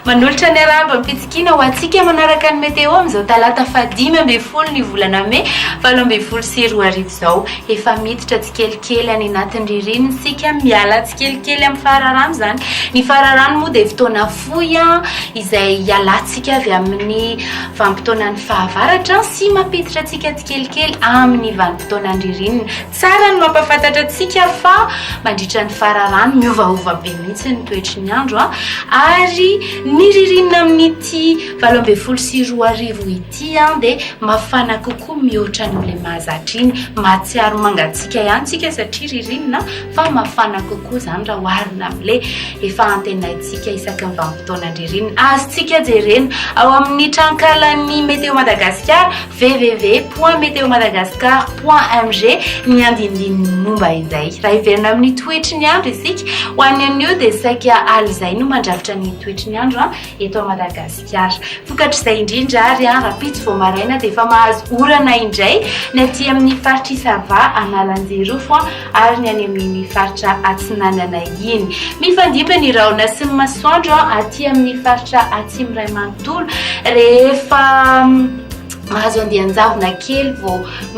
manolotra ny aramba mipitsikina ho antsika manaraka ny météo amin'izao talata fadimy ambin'ny folo ny volana Mai valo ambin'ny folo sy roa arivo izao efa miditra tsikelikely any anatin'ny ririnina isika miala tsikelikely amin'ny fararano zany ny fararano moa dia fotoana fohy izay ialantsika avy amin'ny vanim-potoanan'ny fahavaratra sy mampiditra antsika tsikelikely amin'ny vanim-potoanan'ny ririnina tsara ny mampafantatra antsika fa mandritra ny fararano miovaova be mihitsy ny toetry ny andro ary ny ririnina amin'ity valo ambin'ny folo sy roa arivo ity dia mafana kokoa mihoatra n'ilay mahazatra iny mahatsiaro mangatsika ihany tsika satria ririnina fa mafana kokoa zany raha oharina amin'ilay efa antenaitsika isaky ny vanim-potoanan'ny ririnina azontsika jerena ao amin'ny trankalan'ny météo Madagascar www.meteomadagascar.mg ny andinindininy momba izay raha iverina amin'ny toetry ny andro isika ho any an'io dia saika aly izay no mandrafitra ny toetry ny andro eto Madagasikara vokatra izay indrindra ary rapitso vao maraina dia efa mahazo orana indray ny aty amin'ny faritra Isava Analanjirofo ary ny any amin'ny faritra Atsinanana iny mifandimby ny rahona sy ny masoandro aty amin'ny faritra Atsimo Iray Manontolo rehefa mahazo andian-javona kely vao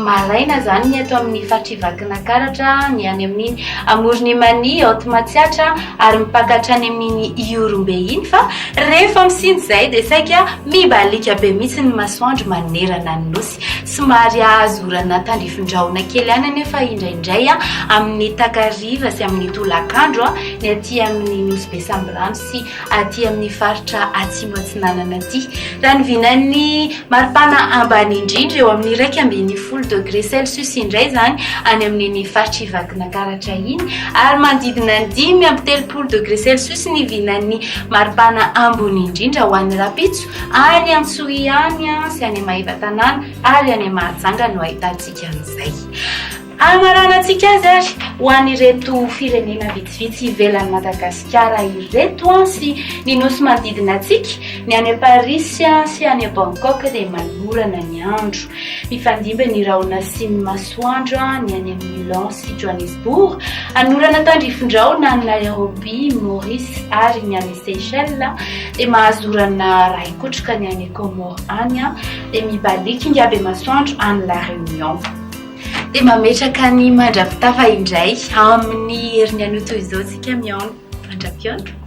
maraina zany ny ato amin'ny faritra Ivakinankaratra ny any amin'ny Amorony Mani Otimatsiatra ary mipakatra any amin'ny Iorombe iny fa rehefa misiny zay dia saika mibalika be mihitsy ny masoandro manerana ny nosy somary azo orana tandrifindraona kely any nefa indraindray amin'ny Takariva sy amin'ny Tolakandro ny aty amin'ny Nosy Besambrano sy aty amin'ny faritra Atsimo Atsinanana aty raha ny vinan'ny maripana ambany indrindra eo amin'ny 1.0 indray zany any amin'ny faritra Ivakinankaratra iny ary manodidina ny 5.3 ny vinan'ny maripana ambony indrindra ho an'ny Rapitso any Antsohiany sy any Maheva-Tanàna ary any Mahajanga no ahitantsika an'izay amaranantsika azy ary ho an'ireto firenena vitsivitsy ivelan'ny Madagasikara ireto sy ny nosy manodidina antsika ny any Paris sy any Bangkok dia manorana ny andro mifandimby ny rahona sy ny masoandro ny any Milan sy Johannesburg anorana tandrifindraona ny Nairobi, Maurice ary ny any Seychelles dia mahazorana raikotroka ny any Comore any dia mibalika ingaby masoandro any La Réunion dia mametraka ny mandrapitafa indray amin'ny herin'ny anoto izao tsika miaona mandrapiona